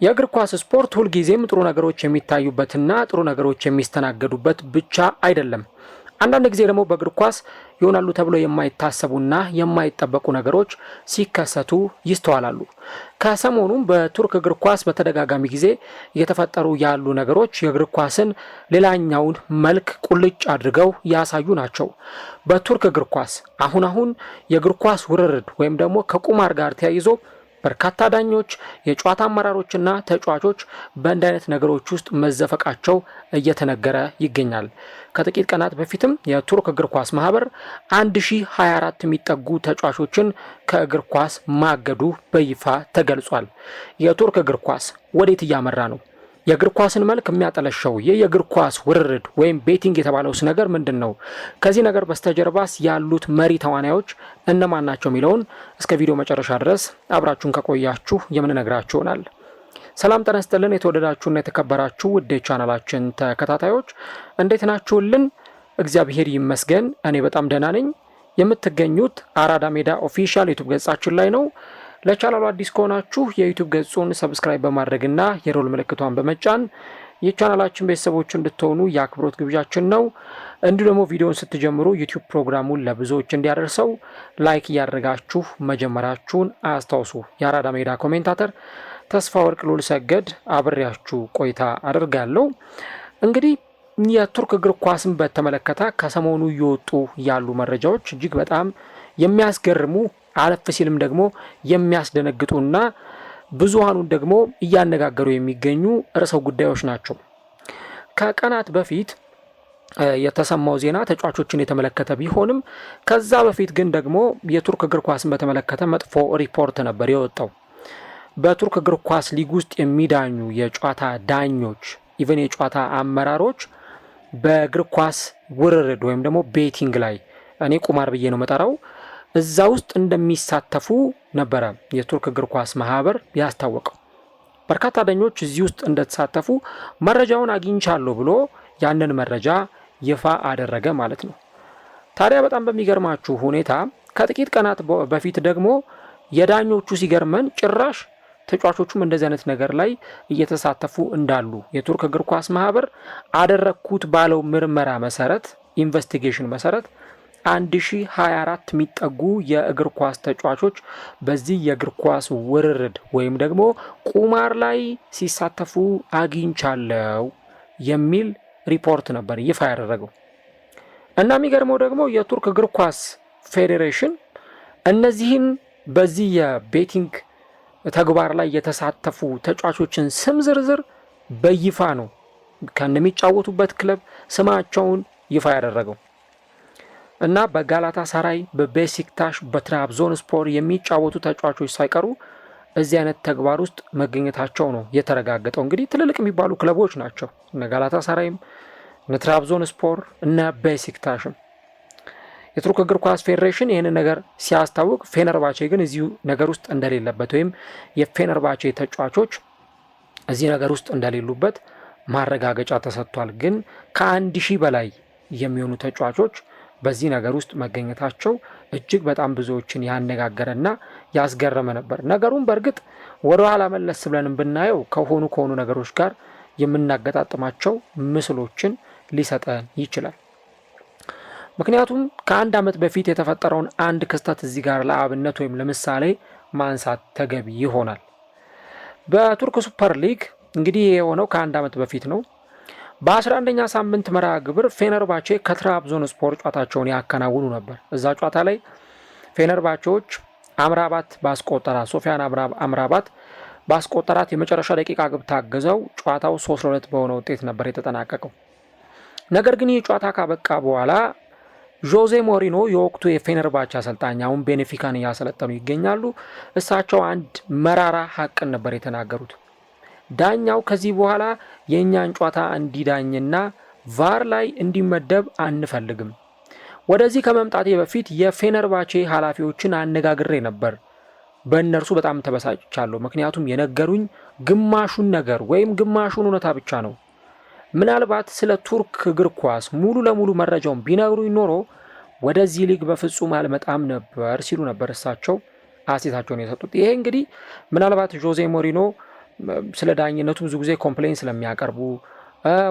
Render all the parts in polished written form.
የእግር ኳስ ስፖርት ሁልጊዜም ጥሩ ነገሮች የሚታዩበትና ጥሩ ነገሮች የሚስተናገዱበት ብቻ አይደለም። አንዳንድ ጊዜ ደግሞ በእግር ኳስ ይሆናሉ ተብሎ የማይታሰቡና የማይጠበቁ ነገሮች ሲከሰቱ ይስተዋላሉ። ከሰሞኑም በቱርክ እግር ኳስ በተደጋጋሚ ጊዜ እየተፈጠሩ ያሉ ነገሮች የእግር ኳስን ሌላኛውን መልክ ቁልጭ አድርገው ያሳዩ ናቸው። በቱርክ እግር ኳስ አሁን የእግር ኳስ ውርርድ ወይም ደግሞ ከቁማር ጋር ተያይዞ በርካታ ዳኞች፣ የጨዋታ አመራሮችና ተጫዋቾች በእንዲህ አይነት ነገሮች ውስጥ መዘፈቃቸው እየተነገረ ይገኛል። ከጥቂት ቀናት በፊትም የቱርክ እግር ኳስ ማህበር 1024 የሚጠጉ ተጫዋቾችን ከእግር ኳስ ማገዱ በይፋ ተገልጿል። የቱርክ እግር ኳስ ወዴት እያመራ ነው? የእግር ኳስን መልክ የሚያጠለሸው ይህ የእግር ኳስ ውርርድ ወይም ቤቲንግ የተባለውስ ነገር ምንድን ነው? ከዚህ ነገር በስተጀርባስ ያሉት መሪ ተዋናዮች እነማን ናቸው የሚለውን እስከ ቪዲዮ መጨረሻ ድረስ አብራችሁን ከቆያችሁ የምንነግራችሁ ይሆናል። ሰላም ጤና ይስጥልን። የተወደዳችሁና የተከበራችሁ ውድ ቻናላችን ተከታታዮች እንዴት ናችሁልን? እግዚአብሔር ይመስገን እኔ በጣም ደህና ነኝ። የምትገኙት አራዳ ሜዳ ኦፊሻል ዩቲዩብ ገጻችን ላይ ነው። ለቻናሉ አዲስ ከሆናችሁ የዩቲዩብ ገጹን ሰብስክራይብ በማድረግና የሮል ምልክቷን በመጫን የቻናላችን ቤተሰቦች እንድትሆኑ የአክብሮት ግብዣችን ነው። እንዲሁ ደግሞ ቪዲዮውን ስትጀምሩ ዩቲዩብ ፕሮግራሙን ለብዙዎች እንዲያደርሰው ላይክ እያደረጋችሁ መጀመራችሁን አያስታውሱ። የአራዳ ሜዳ ኮሜንታተር ተስፋ ወርቅ ሉል ሰገድ አብሬያችሁ ቆይታ አደርጋለሁ። እንግዲህ የቱርክ እግር ኳስን በተመለከተ ከሰሞኑ እየወጡ ያሉ መረጃዎች እጅግ በጣም የሚያስገርሙ አለፍ ሲልም ደግሞ የሚያስደነግጡና ብዙሃኑን ደግሞ እያነጋገሩ የሚገኙ ርዕሰ ጉዳዮች ናቸው። ከቀናት በፊት የተሰማው ዜና ተጫዋቾችን የተመለከተ ቢሆንም ከዛ በፊት ግን ደግሞ የቱርክ እግር ኳስን በተመለከተ መጥፎ ሪፖርት ነበር የወጣው። በቱርክ እግር ኳስ ሊግ ውስጥ የሚዳኙ የጨዋታ ዳኞች ኢቨን የጨዋታ አመራሮች በእግር ኳስ ውርርድ ወይም ደግሞ ቤቲንግ ላይ እኔ ቁማር ብዬ ነው መጠራው እዛ ውስጥ እንደሚሳተፉ ነበረ የቱርክ እግር ኳስ ማህበር ያስታወቀው። በርካታ ዳኞች እዚህ ውስጥ እንደተሳተፉ መረጃውን አግኝቻለሁ ብሎ ያንን መረጃ ይፋ አደረገ ማለት ነው። ታዲያ በጣም በሚገርማችሁ ሁኔታ ከጥቂት ቀናት በፊት ደግሞ የዳኞቹ ሲገርመን ጭራሽ ተጫዋቾቹም እንደዚህ አይነት ነገር ላይ እየተሳተፉ እንዳሉ የቱርክ እግር ኳስ ማህበር አደረኩት ባለው ምርመራ መሰረት ኢንቨስቲጌሽን መሰረት 1024 የሚጠጉ የእግር ኳስ ተጫዋቾች በዚህ የእግር ኳስ ውርርድ ወይም ደግሞ ቁማር ላይ ሲሳተፉ አግኝቻለሁ የሚል ሪፖርት ነበር ይፋ ያደረገው። እና የሚገርመው ደግሞ የቱርክ እግር ኳስ ፌዴሬሽን እነዚህን በዚህ የቤቲንግ ተግባር ላይ የተሳተፉ ተጫዋቾችን ስም ዝርዝር በይፋ ነው ከነሚጫወቱበት ክለብ ስማቸውን ይፋ ያደረገው። እና በጋላታ ሳራይ፣ በቤሲክታሽ፣ በትራብዞን ስፖር የሚጫወቱ ተጫዋቾች ሳይቀሩ እዚህ አይነት ተግባር ውስጥ መገኘታቸው ነው የተረጋገጠው። እንግዲህ ትልልቅ የሚባሉ ክለቦች ናቸው እነ ጋላታ ሳራይም፣ እነ ትራብዞን ስፖር፣ እነ ቤሲክታሽም። የቱርክ እግር ኳስ ፌዴሬሽን ይህንን ነገር ሲያስታውቅ ፌነርባቼ ግን እዚሁ ነገር ውስጥ እንደሌለበት ወይም የፌነርባቼ ተጫዋቾች እዚህ ነገር ውስጥ እንደሌሉበት ማረጋገጫ ተሰጥቷል። ግን ከ1000 በላይ የሚሆኑ ተጫዋቾች በዚህ ነገር ውስጥ መገኘታቸው እጅግ በጣም ብዙዎችን ያነጋገረና ያስገረመ ነበር። ነገሩን በእርግጥ ወደ ኋላ መለስ ብለንም ብናየው ከሆኑ ነገሮች ጋር የምናገጣጥማቸው ምስሎችን ሊሰጠን ይችላል። ምክንያቱም ከአንድ ዓመት በፊት የተፈጠረውን አንድ ክስተት እዚህ ጋር ለአብነት ወይም ለምሳሌ ማንሳት ተገቢ ይሆናል። በቱርክ ሱፐር ሊግ እንግዲህ የሆነው ከአንድ ዓመት በፊት ነው። በ11ኛ ሳምንት መርሃ ግብር ፌነርባቼ ከትራብዞን ስፖር ጨዋታቸውን ያከናውኑ ነበር። እዛ ጨዋታ ላይ ፌነርባቼዎች አምራባት ባስቆጠራት ሶፊያን አምራባት ባስቆጠራት የመጨረሻ ደቂቃ ግብ ታግዘው ጨዋታው 3-2 በሆነ ውጤት ነበር የተጠናቀቀው። ነገር ግን ይህ ጨዋታ ካበቃ በኋላ ጆዜ ሞሪኖ የወቅቱ የፌነርባቼ አሰልጣኝ አሁን ቤኔፊካን እያሰለጠኑ ይገኛሉ። እሳቸው አንድ መራራ ሀቅን ነበር የተናገሩት። ዳኛው ከዚህ በኋላ የእኛን ጨዋታ እንዲዳኝና ቫር ላይ እንዲመደብ አንፈልግም። ወደዚህ ከመምጣቴ በፊት የፌነርባቼ ኃላፊዎችን አነጋግሬ ነበር። በእነርሱ በጣም ተበሳጭቻለሁ። ምክንያቱም የነገሩኝ ግማሹን ነገር ወይም ግማሹን እውነታ ብቻ ነው። ምናልባት ስለ ቱርክ እግር ኳስ ሙሉ ለሙሉ መረጃውን ቢነግሩኝ ኖሮ ወደዚህ ሊግ በፍጹም አልመጣም ነበር ሲሉ ነበር እሳቸው አስተያየታቸውን የሰጡት። ይሄ እንግዲህ ምናልባት ጆዜ ሞሪኖ ስለ ዳኝነቱ ብዙ ጊዜ ኮምፕሌን ስለሚያቀርቡ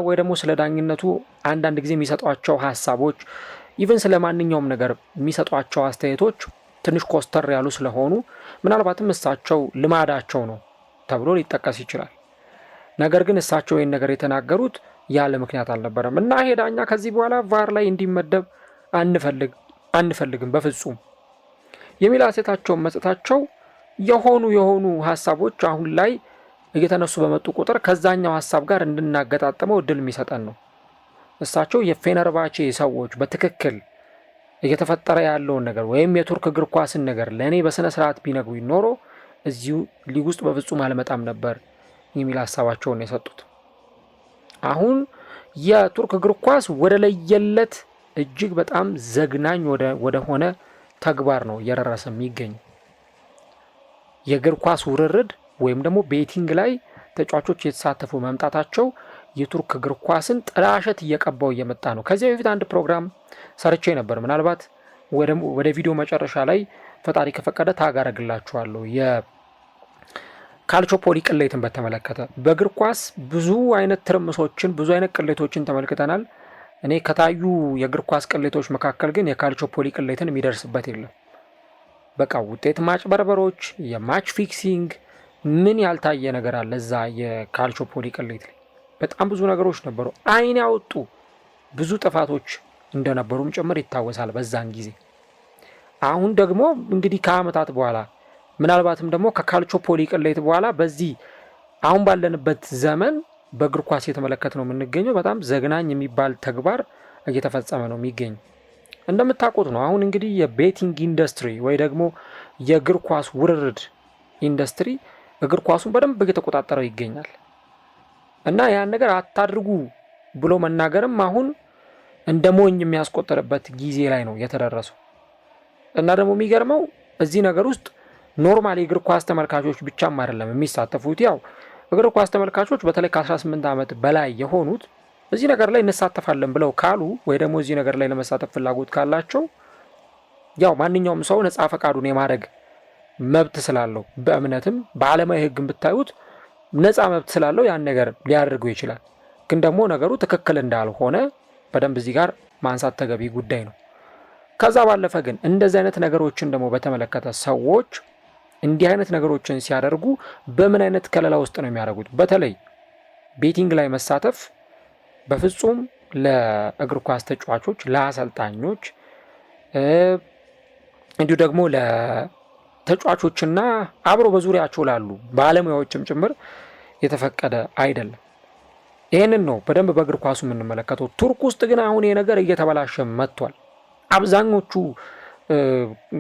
ወይ ደግሞ ስለ ዳኝነቱ አንዳንድ ጊዜ የሚሰጧቸው ሀሳቦች ኢቨን ስለ ማንኛውም ነገር የሚሰጧቸው አስተያየቶች ትንሽ ኮስተር ያሉ ስለሆኑ ምናልባትም እሳቸው ልማዳቸው ነው ተብሎ ሊጠቀስ ይችላል። ነገር ግን እሳቸው ይህን ነገር የተናገሩት ያለ ምክንያት አልነበረም እና ይሄ ዳኛ ከዚህ በኋላ ቫር ላይ እንዲመደብ አንፈልግም በፍጹም የሚል አስተያየታቸውን መስጠታቸው የሆኑ ሀሳቦች አሁን ላይ እየተነሱ በመጡ ቁጥር ከዛኛው ሀሳብ ጋር እንድናገጣጥመው እድል የሚሰጠን ነው። እሳቸው የፌነርባቼ ሰዎች በትክክል እየተፈጠረ ያለውን ነገር ወይም የቱርክ እግር ኳስን ነገር ለእኔ በስነ ስርዓት ቢነግሩኝ ኖሮ እዚሁ ሊግ ውስጥ በፍጹም አልመጣም ነበር የሚል ሀሳባቸውን ነው የሰጡት። አሁን የቱርክ እግር ኳስ ወደ ለየለት እጅግ በጣም ዘግናኝ ወደ ሆነ ተግባር ነው እየደረሰ የሚገኝ። የእግር ኳስ ውርርድ ወይም ደግሞ ቤቲንግ ላይ ተጫዋቾች የተሳተፉ መምጣታቸው የቱርክ እግር ኳስን ጥላሸት እየቀባው እየመጣ ነው። ከዚያ በፊት አንድ ፕሮግራም ሰርቼ ነበር። ምናልባት ወደ ቪዲዮ መጨረሻ ላይ ፈጣሪ ከፈቀደ ታጋረግላችኋለሁ። የካልቾፖሊ ቅሌትን በተመለከተ በእግር ኳስ ብዙ አይነት ትርምሶችን ብዙ አይነት ቅሌቶችን ተመልክተናል። እኔ ከታዩ የእግር ኳስ ቅሌቶች መካከል ግን የካልቾፖሊ ቅሌትን የሚደርስበት የለም። በቃ ውጤት ማጭበርበሮች፣ የማች ፊክሲንግ ምን ያልታየ ነገር አለ እዛ የካልቾፖሊ ቅሌት ላይ በጣም ብዙ ነገሮች ነበሩ። አይን ያወጡ ብዙ ጥፋቶች እንደነበሩም ጭምር ይታወሳል በዛን ጊዜ። አሁን ደግሞ እንግዲህ ከአመታት በኋላ ምናልባትም ደግሞ ከካልቾፖሊ ቅሌት በኋላ በዚህ አሁን ባለንበት ዘመን በእግር ኳስ የተመለከት ነው የምንገኘው በጣም ዘግናኝ የሚባል ተግባር እየተፈጸመ ነው የሚገኝ። እንደምታውቁት ነው አሁን እንግዲህ የቤቲንግ ኢንዱስትሪ ወይ ደግሞ የእግር ኳስ ውርርድ ኢንዱስትሪ እግር ኳሱን በደንብ እየተቆጣጠረው ይገኛል እና ያን ነገር አታድርጉ ብሎ መናገርም አሁን እንደ ሞኝ የሚያስቆጥርበት ጊዜ ላይ ነው የተደረሰው። እና ደግሞ የሚገርመው እዚህ ነገር ውስጥ ኖርማል የእግር ኳስ ተመልካቾች ብቻም አይደለም የሚሳተፉት። ያው እግር ኳስ ተመልካቾች በተለይ ከ18 ዓመት በላይ የሆኑት እዚህ ነገር ላይ እንሳተፋለን ብለው ካሉ ወይ ደግሞ እዚህ ነገር ላይ ለመሳተፍ ፍላጎት ካላቸው ያው ማንኛውም ሰው ነጻ ፈቃዱን የማድረግ መብት ስላለው በእምነትም በዓለማዊ ሕግም ብታዩት ነጻ መብት ስላለው ያን ነገር ሊያደርገው ይችላል። ግን ደግሞ ነገሩ ትክክል እንዳልሆነ በደንብ እዚህ ጋር ማንሳት ተገቢ ጉዳይ ነው። ከዛ ባለፈ ግን እንደዚህ አይነት ነገሮችን ደግሞ በተመለከተ ሰዎች እንዲህ አይነት ነገሮችን ሲያደርጉ በምን አይነት ከለላ ውስጥ ነው የሚያደርጉት? በተለይ ቤቲንግ ላይ መሳተፍ በፍጹም ለእግር ኳስ ተጫዋቾች፣ ለአሰልጣኞች እንዲሁ ደግሞ ለተጫዋቾችና አብሮ በዙሪያቸው ላሉ ባለሙያዎችም ጭምር የተፈቀደ አይደለም። ይህንን ነው በደንብ በእግር ኳሱ የምንመለከተው። ቱርክ ውስጥ ግን አሁን ይህ ነገር እየተበላሸ መጥቷል። አብዛኞቹ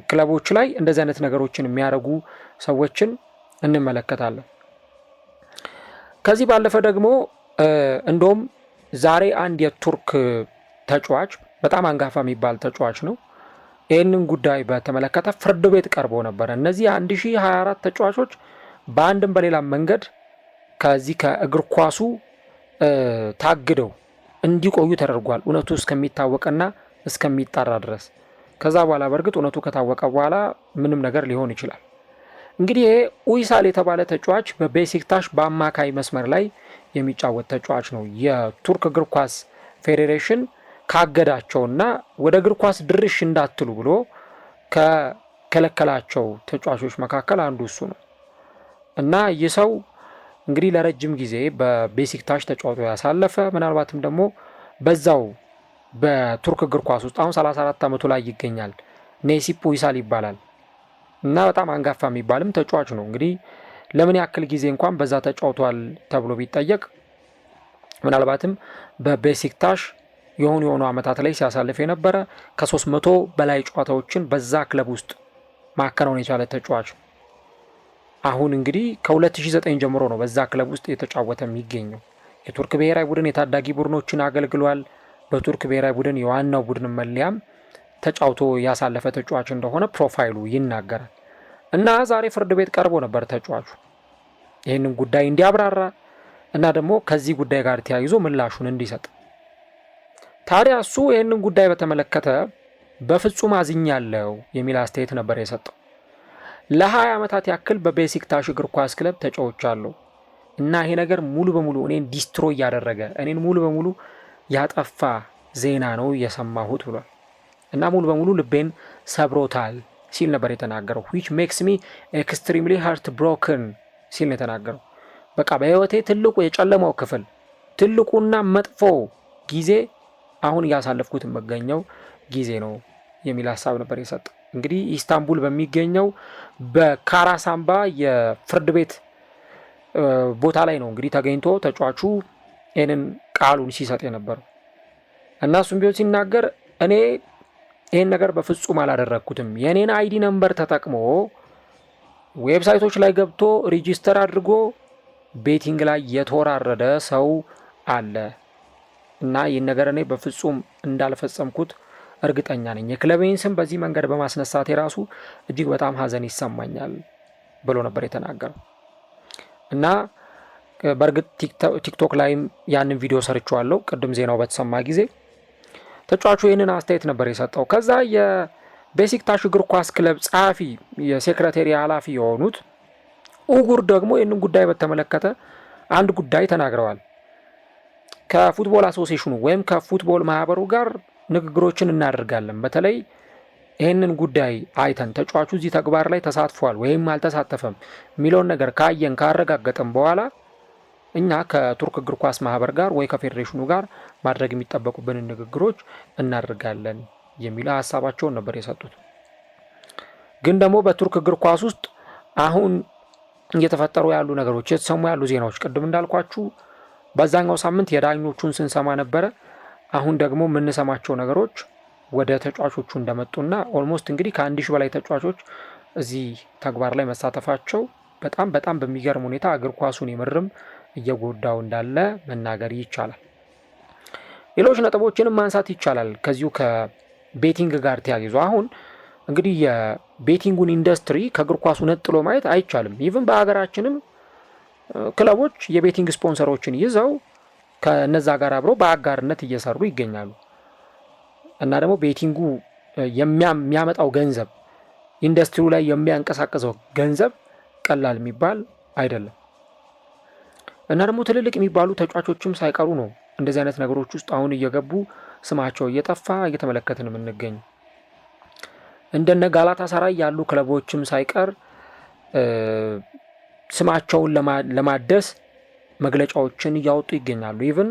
ክለቦች ላይ እንደዚህ አይነት ነገሮችን የሚያደርጉ ሰዎችን እንመለከታለን። ከዚህ ባለፈ ደግሞ እንደውም ዛሬ አንድ የቱርክ ተጫዋች በጣም አንጋፋ የሚባል ተጫዋች ነው። ይህንን ጉዳይ በተመለከተ ፍርድ ቤት ቀርቦ ነበረ። እነዚህ 1024 ተጫዋቾች በአንድም በሌላ መንገድ ከዚህ ከእግር ኳሱ ታግደው እንዲቆዩ ተደርጓል፣ እውነቱ እስከሚታወቅና እስከሚጣራ ድረስ። ከዛ በኋላ በእርግጥ እውነቱ ከታወቀ በኋላ ምንም ነገር ሊሆን ይችላል። እንግዲህ ይሄ ኡይሳል የተባለ ተጫዋች በቤሲክታሽ በአማካይ መስመር ላይ የሚጫወት ተጫዋች ነው። የቱርክ እግር ኳስ ፌዴሬሽን ካገዳቸውና ወደ እግር ኳስ ድርሽ እንዳትሉ ብሎ ከከለከላቸው ተጫዋቾች መካከል አንዱ እሱ ነው እና ይህ ሰው እንግዲህ ለረጅም ጊዜ በቤሲክታሽ ተጫውቶ ያሳለፈ ምናልባትም ደግሞ በዛው በቱርክ እግር ኳስ ውስጥ አሁን 34 ዓመቱ ላይ ይገኛል። ኔሲፕ ኡይሳል ይባላል እና በጣም አንጋፋ የሚባልም ተጫዋች ነው። እንግዲህ ለምን ያክል ጊዜ እንኳን በዛ ተጫውቷል ተብሎ ቢጠየቅ ምናልባትም በቤሲክታሽ የሆኑ ዓመታት ላይ ሲያሳልፍ የነበረ ከ300 በላይ ጨዋታዎችን በዛ ክለብ ውስጥ ማከናወን የቻለ ተጫዋች ነው። አሁን እንግዲህ ከ2009 ጀምሮ ነው በዛ ክለብ ውስጥ የተጫወተ የሚገኘው። የቱርክ ብሔራዊ ቡድን የታዳጊ ቡድኖችን አገልግሏል። በቱርክ ብሔራዊ ቡድን የዋናው ቡድን መለያም ተጫውቶ ያሳለፈ ተጫዋች እንደሆነ ፕሮፋይሉ ይናገራል። እና ዛሬ ፍርድ ቤት ቀርቦ ነበር ተጫዋቹ ይህንን ጉዳይ እንዲያብራራ እና ደግሞ ከዚህ ጉዳይ ጋር ተያይዞ ምላሹን እንዲሰጥ። ታዲያ እሱ ይህንን ጉዳይ በተመለከተ በፍጹም አዝኛለሁ የሚል አስተያየት ነበር የሰጠው። ለ20 ዓመታት ያክል በቤሲክታሽ እግር ኳስ ክለብ ተጫውቻለሁ። እና ይሄ ነገር ሙሉ በሙሉ እኔን ዲስትሮይ ያደረገ እኔን ሙሉ በሙሉ ያጠፋ ዜና ነው የሰማሁት ብሏል። እና ሙሉ በሙሉ ልቤን ሰብሮታል ሲል ነበር የተናገረው። which makes me extremely heartbroken ሲል ነው የተናገረው። በቃ በህይወቴ ትልቁ የጨለማው ክፍል ትልቁና መጥፎ ጊዜ አሁን እያሳለፍኩት የምገኘው ጊዜ ነው የሚል ሀሳብ ነበር የሰጠው። እንግዲህ ኢስታንቡል በሚገኘው በካራሳምባ የፍርድ ቤት ቦታ ላይ ነው እንግዲህ ተገኝቶ ተጫዋቹ ይህንን ቃሉን ሲሰጥ የነበረው እና እሱም ቢሆን ሲናገር እኔ ይህን ነገር በፍጹም አላደረግኩትም። የኔን አይዲ ነምበር ተጠቅሞ ዌብሳይቶች ላይ ገብቶ ሬጂስተር አድርጎ ቤቲንግ ላይ የተወራረደ ሰው አለ እና ይህን ነገር እኔ በፍጹም እንዳልፈጸምኩት እርግጠኛ ነኝ። የክለቤን ስም በዚህ መንገድ በማስነሳት የራሱ እጅግ በጣም ሀዘን ይሰማኛል ብሎ ነበር የተናገረው እና በእርግጥ ቲክቶክ ላይም ያንን ቪዲዮ ሰርቼዋለሁ ቅድም ዜናው በተሰማ ጊዜ ተጫዋቹ ይህንን አስተያየት ነበር የሰጠው። ከዛ የቤሲክታሽ እግር ኳስ ክለብ ጸሐፊ የሴክሬታሪ ኃላፊ የሆኑት ኡጉር ደግሞ ይህንን ጉዳይ በተመለከተ አንድ ጉዳይ ተናግረዋል። ከፉትቦል አሶሲዬሽኑ ወይም ከፉትቦል ማህበሩ ጋር ንግግሮችን እናደርጋለን። በተለይ ይህንን ጉዳይ አይተን ተጫዋቹ እዚህ ተግባር ላይ ተሳትፏል ወይም አልተሳተፈም የሚለውን ነገር ካየን ካረጋገጠን በኋላ እኛ ከቱርክ እግር ኳስ ማህበር ጋር ወይ ከፌዴሬሽኑ ጋር ማድረግ የሚጠበቁብንን ንግግሮች እናደርጋለን የሚል ሀሳባቸውን ነበር የሰጡት። ግን ደግሞ በቱርክ እግር ኳስ ውስጥ አሁን እየተፈጠሩ ያሉ ነገሮች የተሰሙ ያሉ ዜናዎች ቅድም እንዳልኳችሁ በዛኛው ሳምንት የዳኞቹን ስንሰማ ነበረ። አሁን ደግሞ የምንሰማቸው ነገሮች ወደ ተጫዋቾቹ እንደመጡና ኦልሞስት እንግዲህ ከ1000 በላይ ተጫዋቾች እዚህ ተግባር ላይ መሳተፋቸው በጣም በሚገርም ሁኔታ እግር ኳሱን የምርም እየጎዳው እንዳለ መናገር ይቻላል። ሌሎች ነጥቦችንም ማንሳት ይቻላል ከዚሁ ከቤቲንግ ጋር ተያይዞ። አሁን እንግዲህ የቤቲንጉን ኢንዱስትሪ ከእግር ኳሱ ነጥሎ ማየት አይቻልም። ኢቭን በሀገራችንም ክለቦች የቤቲንግ ስፖንሰሮችን ይዘው ከነዛ ጋር አብረው በአጋርነት እየሰሩ ይገኛሉ እና ደግሞ ቤቲንጉ የሚያመጣው ገንዘብ ኢንዱስትሪው ላይ የሚያንቀሳቅሰው ገንዘብ ቀላል የሚባል አይደለም እና ደግሞ ትልልቅ የሚባሉ ተጫዋቾችም ሳይቀሩ ነው እንደዚህ አይነት ነገሮች ውስጥ አሁን እየገቡ ስማቸው እየጠፋ እየተመለከትን የምንገኝ። እንደነ ጋላታሳራይ ያሉ ክለቦችም ሳይቀር ስማቸውን ለማደስ መግለጫዎችን እያወጡ ይገኛሉ። ኢቭን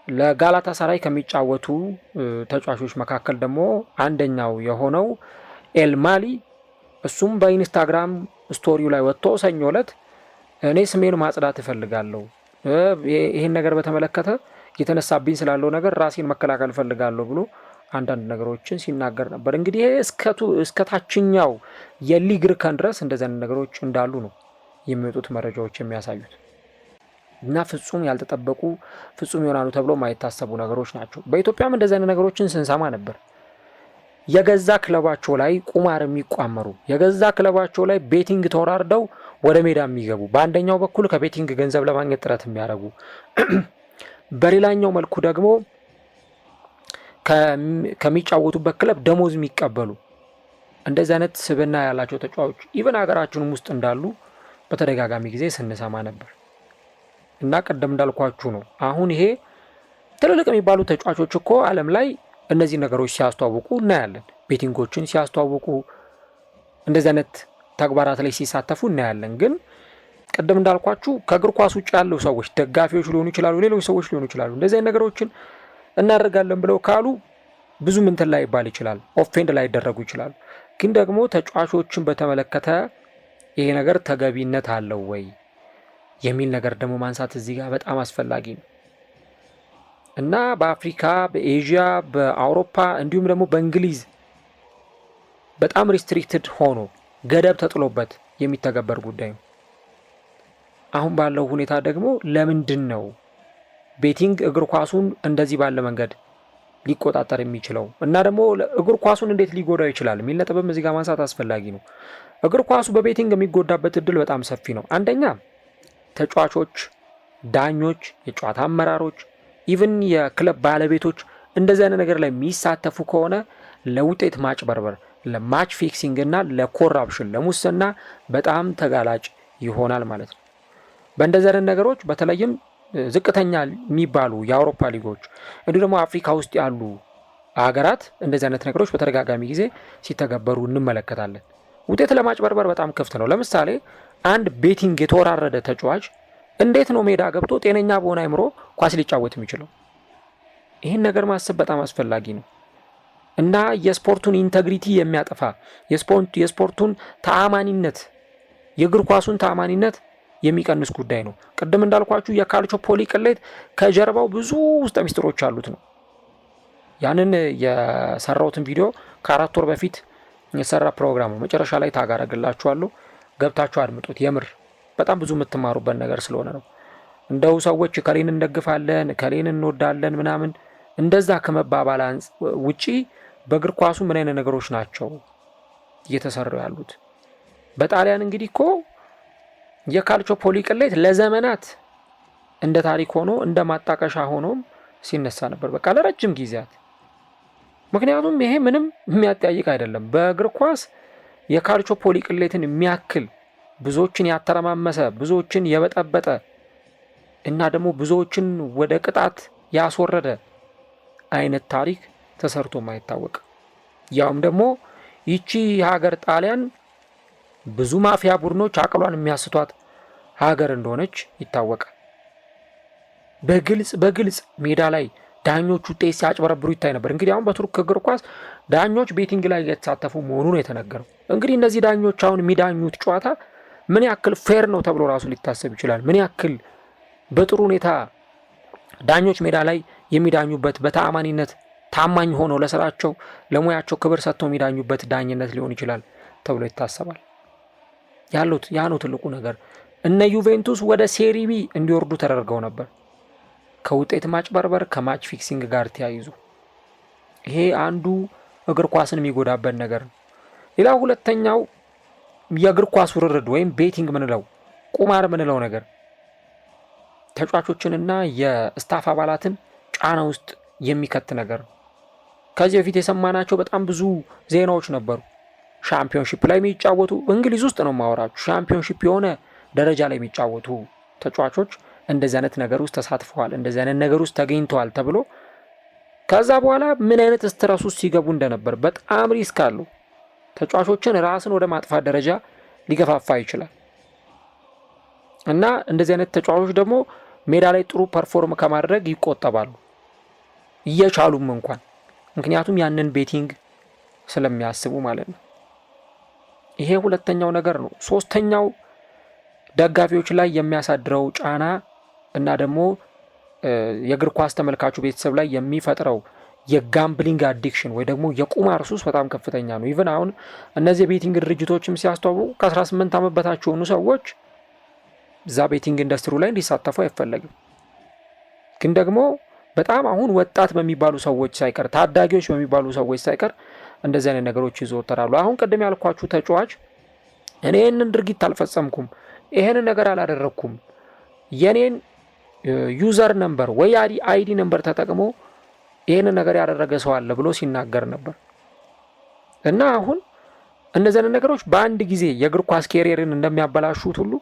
ለጋላታሳራይ ከሚጫወቱ ተጫዋቾች መካከል ደግሞ አንደኛው የሆነው ኤልማሊ እሱም በኢንስታግራም ስቶሪው ላይ ወጥቶ ሰኞ ዕለት እኔ ስሜን ማጽዳት እፈልጋለሁ፣ ይሄን ነገር በተመለከተ የተነሳብኝ ስላለው ነገር ራሴን መከላከል እፈልጋለሁ ብሎ አንዳንድ ነገሮችን ሲናገር ነበር። እንግዲህ ይሄ እስከ ታችኛው የሊግ እርከን ድረስ እንደዚህ አይነት ነገሮች እንዳሉ ነው የሚወጡት መረጃዎች የሚያሳዩት እና ፍጹም ያልተጠበቁ ፍጹም ይሆናሉ ተብሎ ማይታሰቡ ነገሮች ናቸው። በኢትዮጵያም እንደዚህ አይነት ነገሮችን ስንሰማ ነበር። የገዛ ክለባቸው ላይ ቁማር የሚቋመሩ የገዛ ክለባቸው ላይ ቤቲንግ ተወራርደው ወደ ሜዳ የሚገቡ በአንደኛው በኩል ከቤቲንግ ገንዘብ ለማግኘት ጥረት የሚያደርጉ በሌላኛው መልኩ ደግሞ ከሚጫወቱበት ክለብ ደሞዝ የሚቀበሉ እንደዚህ አይነት ስብዕና ያላቸው ተጫዋቾች ኢቨን ሀገራችንም ውስጥ እንዳሉ በተደጋጋሚ ጊዜ ስንሰማ ነበር እና ቀደም እንዳልኳችሁ ነው። አሁን ይሄ ትልልቅ የሚባሉ ተጫዋቾች እኮ ዓለም ላይ እነዚህ ነገሮች ሲያስተዋውቁ እናያለን። ቤቲንጎችን ሲያስተዋውቁ እንደዚህ አይነት ተግባራት ላይ ሲሳተፉ እናያለን። ግን ቀደም እንዳልኳችሁ ከእግር ኳስ ውጭ ያሉ ሰዎች ደጋፊዎች ሊሆኑ ይችላሉ፣ ሌሎች ሰዎች ሊሆኑ ይችላሉ። እንደዚህ አይነት ነገሮችን እናደርጋለን ብለው ካሉ ብዙ ምንትን ላይ ይባል ይችላል፣ ኦፌንድ ላይ ይደረጉ ይችላሉ። ግን ደግሞ ተጫዋቾችን በተመለከተ ይሄ ነገር ተገቢነት አለው ወይ የሚል ነገር ደግሞ ማንሳት እዚህ ጋር በጣም አስፈላጊ ነው እና በአፍሪካ፣ በኤዥያ፣ በአውሮፓ እንዲሁም ደግሞ በእንግሊዝ በጣም ሪስትሪክትድ ሆኖ ገደብ ተጥሎበት የሚተገበር ጉዳይ ነው። አሁን ባለው ሁኔታ ደግሞ ለምንድን ነው ቤቲንግ እግር ኳሱን እንደዚህ ባለ መንገድ ሊቆጣጠር የሚችለው እና ደግሞ እግር ኳሱን እንዴት ሊጎዳው ይችላል የሚል ነጥብም እዚህ ጋር ማንሳት አስፈላጊ ነው። እግር ኳሱ በቤቲንግ የሚጎዳበት እድል በጣም ሰፊ ነው። አንደኛ ተጫዋቾች፣ ዳኞች፣ የጨዋታ አመራሮች፣ ኢቭን የክለብ ባለቤቶች እንደዚህ አይነት ነገር ላይ የሚሳተፉ ከሆነ ለውጤት ማጭበርበር፣ ለማች ፊክሲንግ እና ለኮራፕሽን፣ ለሙስና በጣም ተጋላጭ ይሆናል ማለት ነው። በእንደዚህ አይነት ነገሮች በተለይም ዝቅተኛ የሚባሉ የአውሮፓ ሊጎች እንዲሁ ደግሞ አፍሪካ ውስጥ ያሉ ሀገራት እንደዚህ አይነት ነገሮች በተደጋጋሚ ጊዜ ሲተገበሩ እንመለከታለን። ውጤት ለማጭበርበር በጣም ክፍት ነው። ለምሳሌ አንድ ቤቲንግ የተወራረደ ተጫዋች እንዴት ነው ሜዳ ገብቶ ጤነኛ በሆነ አይምሮ ኳስ ሊጫወት የሚችለው? ይህን ነገር ማሰብ በጣም አስፈላጊ ነው እና የስፖርቱን ኢንተግሪቲ የሚያጠፋ የስፖርቱን ተአማኒነት የእግር ኳሱን ተአማኒነት የሚቀንስ ጉዳይ ነው። ቅድም እንዳልኳችሁ የካልቾፖሊ ቅሌት ከጀርባው ብዙ ውስጥ ሚስጥሮች አሉት ነው። ያንን የሰራሁትን ቪዲዮ ከ4 ወር በፊት የሰራ ፕሮግራም ነው። መጨረሻ ላይ ታጋረግላችኋለሁ፣ ገብታችሁ አድምጡት። የምር በጣም ብዙ የምትማሩበት ነገር ስለሆነ ነው። እንደው ሰዎች ከሌን እንደግፋለን ከሌን እንወዳለን ምናምን እንደዛ ከመባባል ውጪ በእግር ኳሱ ምን አይነት ነገሮች ናቸው እየተሰሩ ያሉት? በጣሊያን እንግዲህ እኮ የካልቾፖሊ ቅሌት ለዘመናት እንደ ታሪክ ሆኖ እንደ ማጣቀሻ ሆኖም ሲነሳ ነበር፣ በቃ ለረጅም ጊዜያት። ምክንያቱም ይሄ ምንም የሚያጠያይቅ አይደለም። በእግር ኳስ የካልቾፖሊ ቅሌትን የሚያክል ብዙዎችን ያተረማመሰ ብዙዎችን የበጠበጠ እና ደግሞ ብዙዎችን ወደ ቅጣት ያስወረደ አይነት ታሪክ ተሰርቶ ማይታወቅ፣ ያውም ደግሞ ይቺ ሀገር ጣሊያን ብዙ ማፊያ ቡድኖች አቅሏን የሚያስቷት ሀገር እንደሆነች ይታወቃል። በግልጽ ሜዳ ላይ ዳኞች ውጤት ሲያጭበረብሩ ይታይ ነበር። እንግዲህ አሁን በቱርክ እግር ኳስ ዳኞች ቤቲንግ ላይ የተሳተፉ መሆኑ ነው የተነገረው። እንግዲህ እነዚህ ዳኞች አሁን የሚዳኙት ጨዋታ ምን ያክል ፌር ነው ተብሎ ራሱ ሊታሰብ ይችላል። ምን ያክል በጥሩ ሁኔታ ዳኞች ሜዳ ላይ የሚዳኙበት በተአማኒነት ታማኝ ሆነው ለስራቸው ለሙያቸው ክብር ሰጥተው የሚዳኙበት ዳኝነት ሊሆን ይችላል ተብሎ ይታሰባል። ያ ነው ትልቁ ነገር። እነ ዩቬንቱስ ወደ ሴሪቢ እንዲወርዱ ተደርገው ነበር ከውጤት ማጭበርበር ከማች ፊክሲንግ ጋር ተያይዞ። ይሄ አንዱ እግር ኳስን የሚጎዳበት ነገር ነው። ሌላው ሁለተኛው የእግር ኳስ ውርርድ ወይም ቤቲንግ ምንለው ቁማር ምንለው ነገር ተጫዋቾችንና የስታፍ አባላትን ጫና ውስጥ የሚከት ነገር ነው። ከዚህ በፊት የሰማናቸው በጣም ብዙ ዜናዎች ነበሩ። ሻምፒዮንሺፕ ላይ የሚጫወቱ እንግሊዝ ውስጥ ነው ማወራችሁ፣ ሻምፒዮንሺፕ የሆነ ደረጃ ላይ የሚጫወቱ ተጫዋቾች እንደዚህ አይነት ነገር ውስጥ ተሳትፈዋል፣ እንደዚህ አይነት ነገር ውስጥ ተገኝተዋል ተብሎ ከዛ በኋላ ምን አይነት ስትረስ ውስጥ ሲገቡ እንደነበር በጣም ሪስክ አለው። ተጫዋቾችን ራስን ወደ ማጥፋት ደረጃ ሊገፋፋ ይችላል እና እንደዚህ አይነት ተጫዋቾች ደግሞ ሜዳ ላይ ጥሩ ፐርፎርም ከማድረግ ይቆጠባሉ እየቻሉም እንኳን፣ ምክንያቱም ያንን ቤቲንግ ስለሚያስቡ ማለት ነው። ይሄ ሁለተኛው ነገር ነው። ሶስተኛው ደጋፊዎች ላይ የሚያሳድረው ጫና እና ደግሞ የእግር ኳስ ተመልካቹ ቤተሰብ ላይ የሚፈጥረው የጋምብሊንግ አዲክሽን ወይ ደግሞ የቁማር ሱስ በጣም ከፍተኛ ነው። ኢቭን አሁን እነዚህ ቤቲንግ ድርጅቶችም ሲያስተዋውቁ ከ18 ዓመት በታች የሆኑ ሰዎች እዛ ቤቲንግ ኢንዱስትሪ ላይ እንዲሳተፉ አይፈለግም። ግን ደግሞ በጣም አሁን ወጣት በሚባሉ ሰዎች ሳይቀር ታዳጊዎች በሚባሉ ሰዎች ሳይቀር እንደዚህ አይነት ነገሮች ይዘወተራሉ። አሁን ቅድም ያልኳችሁ ተጫዋች እኔ ይህንን ድርጊት አልፈጸምኩም፣ ይሄንን ነገር አላደረግኩም፣ የኔን ዩዘር ነምበር ወይ አይዲ ነምበር ተጠቅሞ ይሄንን ነገር ያደረገ ሰው አለ ብሎ ሲናገር ነበር። እና አሁን እነዚህ አይነት ነገሮች በአንድ ጊዜ የእግር ኳስ ኬሪየርን እንደሚያበላሹት ሁሉ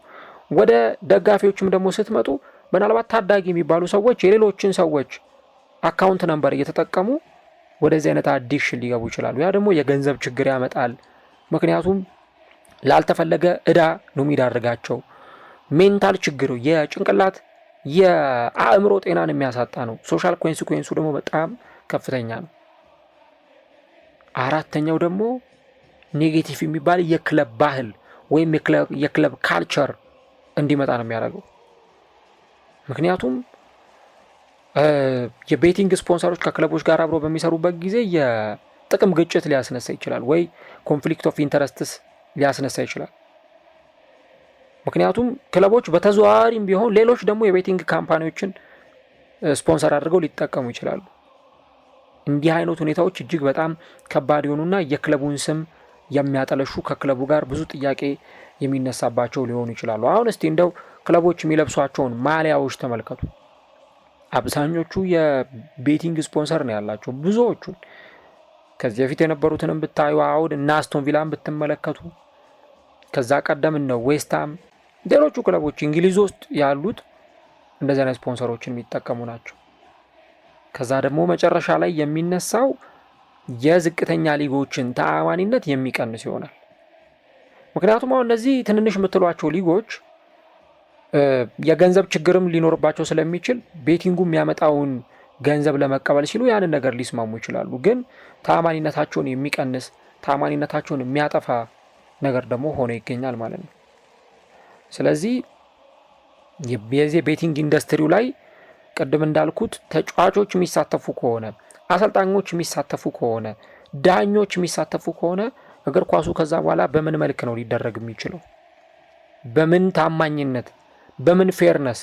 ወደ ደጋፊዎችም ደግሞ ስትመጡ ምናልባት ታዳጊ የሚባሉ ሰዎች የሌሎችን ሰዎች አካውንት ነምበር እየተጠቀሙ ወደዚህ አይነት አዲክሽን ሊገቡ ይችላሉ። ያ ደግሞ የገንዘብ ችግር ያመጣል። ምክንያቱም ላልተፈለገ እዳ ነው የሚዳርጋቸው። ሜንታል ችግሩ የጭንቅላት የአእምሮ ጤናን የሚያሳጣ ነው። ሶሻል ኮንሲኩዌንሱ ደግሞ በጣም ከፍተኛ ነው። አራተኛው ደግሞ ኔጌቲቭ የሚባል የክለብ ባህል ወይም የክለብ ካልቸር እንዲመጣ ነው የሚያደርገው። ምክንያቱም የቤቲንግ ስፖንሰሮች ከክለቦች ጋር አብረው በሚሰሩበት ጊዜ የጥቅም ግጭት ሊያስነሳ ይችላል፣ ወይ ኮንፍሊክት ኦፍ ኢንተረስትስ ሊያስነሳ ይችላል። ምክንያቱም ክለቦች በተዘዋዋሪም ቢሆን ሌሎች ደግሞ የቤቲንግ ካምፓኒዎችን ስፖንሰር አድርገው ሊጠቀሙ ይችላሉ። እንዲህ አይነት ሁኔታዎች እጅግ በጣም ከባድ የሆኑና የክለቡን ስም የሚያጠለሹ ከክለቡ ጋር ብዙ ጥያቄ የሚነሳባቸው ሊሆኑ ይችላሉ። አሁን እስቲ እንደው ክለቦች የሚለብሷቸውን ማሊያዎች ተመልከቱ። አብዛኞቹ የቤቲንግ ስፖንሰር ነው ያላቸው ብዙዎቹን። ከዚህ በፊት የነበሩትንም ብታዩ አሁን እና አስቶን ቪላን ብትመለከቱ፣ ከዛ ቀደም ነው ዌስትሃም ሌሎቹ ክለቦች እንግሊዝ ውስጥ ያሉት እንደዚህ አይነት ስፖንሰሮችን የሚጠቀሙ ናቸው። ከዛ ደግሞ መጨረሻ ላይ የሚነሳው የዝቅተኛ ሊጎችን ተአማኒነት የሚቀንስ ይሆናል። ምክንያቱም አሁን እነዚህ ትንንሽ የምትሏቸው ሊጎች የገንዘብ ችግርም ሊኖርባቸው ስለሚችል ቤቲንጉ የሚያመጣውን ገንዘብ ለመቀበል ሲሉ ያንን ነገር ሊስማሙ ይችላሉ። ግን ተአማኒነታቸውን የሚቀንስ ተአማኒነታቸውን የሚያጠፋ ነገር ደግሞ ሆኖ ይገኛል ማለት ነው። ስለዚህ የዚህ ቤቲንግ ኢንዱስትሪው ላይ ቅድም እንዳልኩት ተጫዋቾች የሚሳተፉ ከሆነ፣ አሰልጣኞች የሚሳተፉ ከሆነ፣ ዳኞች የሚሳተፉ ከሆነ እግር ኳሱ ከዛ በኋላ በምን መልክ ነው ሊደረግ የሚችለው? በምን ታማኝነት፣ በምን ፌርነስ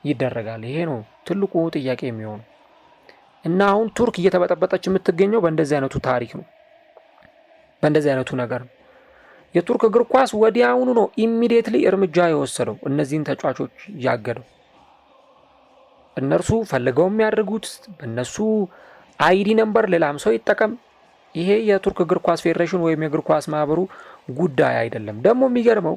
ይደረጋል? ይሄ ነው ትልቁ ጥያቄ የሚሆነው። እና አሁን ቱርክ እየተበጠበጠች የምትገኘው በእንደዚህ አይነቱ ታሪክ ነው፣ በእንደዚህ አይነቱ ነገር ነው። የቱርክ እግር ኳስ ወዲያውኑ ነው ኢሚዲየትሊ እርምጃ የወሰደው እነዚህን ተጫዋቾች ያገደው። እነርሱ ፈልገው የሚያደርጉት በእነሱ አይዲ ነምበር ሌላም ሰው ይጠቀም፣ ይሄ የቱርክ እግር ኳስ ፌዴሬሽን ወይም የእግር ኳስ ማህበሩ ጉዳይ አይደለም። ደግሞ የሚገርመው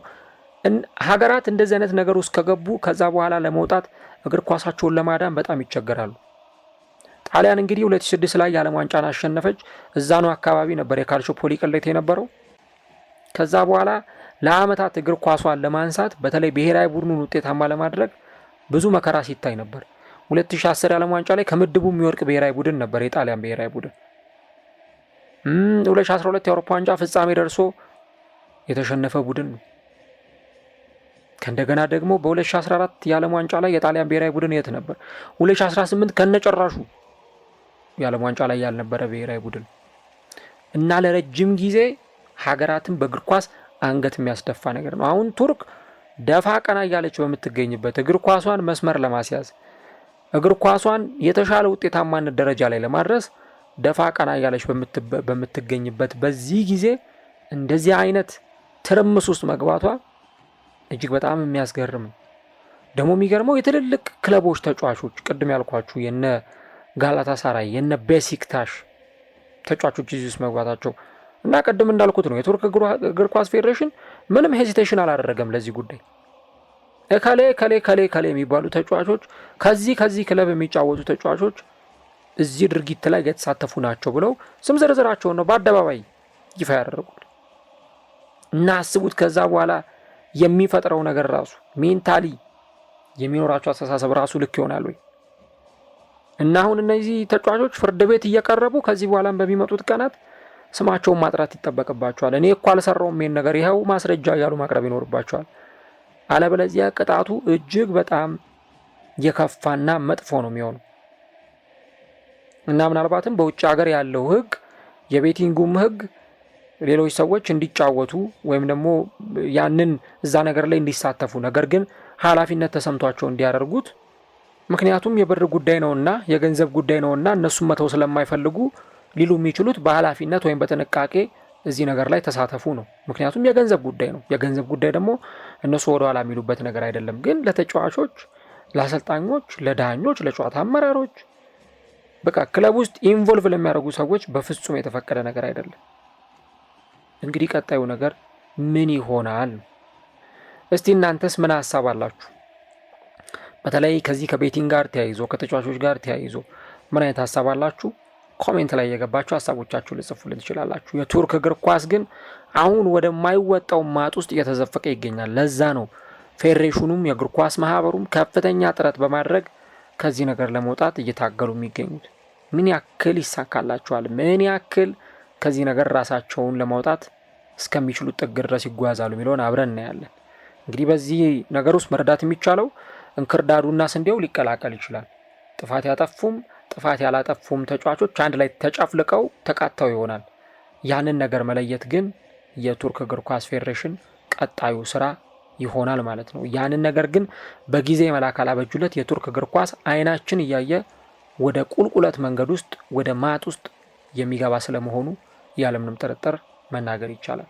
ሀገራት እንደዚህ አይነት ነገር ውስጥ ከገቡ ከዛ በኋላ ለመውጣት እግር ኳሳቸውን ለማዳን በጣም ይቸገራሉ። ጣሊያን እንግዲህ 2006 ላይ የዓለም ዋንጫን አሸነፈች። እዛ ነው አካባቢ ነበር የካልቾፖሊ ቅሌት የነበረው። ከዛ በኋላ ለአመታት እግር ኳሷን ለማንሳት በተለይ ብሔራዊ ቡድኑን ውጤታማ ለማድረግ ብዙ መከራ ሲታይ ነበር። 2010 የዓለም ዋንጫ ላይ ከምድቡ የሚወርቅ ብሔራዊ ቡድን ነበር የጣሊያን ብሔራዊ ቡድን። 2012 የአውሮፓ ዋንጫ ፍጻሜ ደርሶ የተሸነፈ ቡድን ነው። ከእንደገና ደግሞ በ2014 የዓለም ዋንጫ ላይ የጣሊያን ብሔራዊ ቡድን የት ነበር? 2018 ከነጨራሹ የዓለም ዋንጫ ላይ ያልነበረ ብሔራዊ ቡድን እና ለረጅም ጊዜ ሀገራትን በእግር ኳስ አንገት የሚያስደፋ ነገር ነው። አሁን ቱርክ ደፋ ቀና እያለች በምትገኝበት እግር ኳሷን መስመር ለማስያዝ እግር ኳሷን የተሻለ ውጤታማነት ደረጃ ላይ ለማድረስ ደፋ ቀና እያለች በምትገኝበት በዚህ ጊዜ እንደዚህ አይነት ትርምስ ውስጥ መግባቷ እጅግ በጣም የሚያስገርም ነው። ደግሞ የሚገርመው የትልልቅ ክለቦች ተጫዋቾች ቅድም ያልኳችሁ የነ ጋላታሳራይ የነ ቤሲክታሽ ተጫዋቾች እዚህ ውስጥ መግባታቸው እና ቅድም እንዳልኩት ነው የቱርክ እግር ኳስ ፌዴሬሽን ምንም ሄዚቴሽን አላደረገም ለዚህ ጉዳይ። ከሌ የሚባሉ ተጫዋቾች ከዚህ ክለብ የሚጫወቱ ተጫዋቾች እዚህ ድርጊት ላይ የተሳተፉ ናቸው ብለው ስም ዝርዝራቸውን ነው በአደባባይ ይፋ ያደረጉት። እና አስቡት ከዛ በኋላ የሚፈጥረው ነገር ራሱ ሜንታሊ የሚኖራቸው አስተሳሰብ ራሱ ልክ ይሆናል ወይ? እና አሁን እነዚህ ተጫዋቾች ፍርድ ቤት እየቀረቡ ከዚህ በኋላም በሚመጡት ቀናት ስማቸውን ማጥራት ይጠበቅባቸዋል። እኔ እኮ አልሰራውም ይሄን ነገር ይኸው ማስረጃ እያሉ ማቅረብ ይኖርባቸዋል። አለበለዚያ ቅጣቱ እጅግ በጣም የከፋና መጥፎ ነው የሚሆነው። እና ምናልባትም በውጭ ሀገር ያለው ህግ የቤቲንጉም ህግ ሌሎች ሰዎች እንዲጫወቱ ወይም ደግሞ ያንን እዛ ነገር ላይ እንዲሳተፉ ነገር ግን ኃላፊነት ተሰምቷቸው እንዲያደርጉት፣ ምክንያቱም የብር ጉዳይ ነውና የገንዘብ ጉዳይ ነውና እነሱም መተው ስለማይፈልጉ ሊሉ የሚችሉት በኃላፊነት ወይም በጥንቃቄ እዚህ ነገር ላይ ተሳተፉ ነው። ምክንያቱም የገንዘብ ጉዳይ ነው። የገንዘብ ጉዳይ ደግሞ እነሱ ወደ ኋላ የሚሉበት ነገር አይደለም። ግን ለተጫዋቾች፣ ለአሰልጣኞች፣ ለዳኞች፣ ለጨዋታ አመራሮች በቃ ክለብ ውስጥ ኢንቮልቭ ለሚያደርጉ ሰዎች በፍጹም የተፈቀደ ነገር አይደለም። እንግዲህ ቀጣዩ ነገር ምን ይሆናል? እስቲ እናንተስ ምን ሀሳብ አላችሁ? በተለይ ከዚህ ከቤቲንግ ጋር ተያይዞ ከተጫዋቾች ጋር ተያይዞ ምን አይነት ሀሳብ አላችሁ? ኮሜንት ላይ የገባችሁ ሀሳቦቻችሁ ልጽፉልን ትችላላችሁ። የቱርክ እግር ኳስ ግን አሁን ወደማይወጣው ማጥ ውስጥ እየተዘፈቀ ይገኛል። ለዛ ነው ፌዴሬሽኑም የእግር ኳስ ማህበሩም ከፍተኛ ጥረት በማድረግ ከዚህ ነገር ለመውጣት እየታገሉ የሚገኙት። ምን ያክል ይሳካላቸዋል? ምን ያክል ከዚህ ነገር ራሳቸውን ለማውጣት እስከሚችሉት ጥግ ድረስ ይጓዛሉ የሚለውን አብረን እናያለን። እንግዲህ በዚህ ነገር ውስጥ መረዳት የሚቻለው እንክርዳዱና ስንዴው ሊቀላቀል ይችላል። ጥፋት ያጠፉም ጥፋት ያላጠፉም ተጫዋቾች አንድ ላይ ተጨፍልቀው ተቃተው ይሆናል። ያንን ነገር መለየት ግን የቱርክ እግር ኳስ ፌዴሬሽን ቀጣዩ ስራ ይሆናል ማለት ነው። ያንን ነገር ግን በጊዜ መላክ አላበጁለት የቱርክ እግር ኳስ አይናችን እያየ ወደ ቁልቁለት መንገድ ውስጥ ወደ ማጥ ውስጥ የሚገባ ስለመሆኑ ያለምንም ጥርጥር መናገር ይቻላል።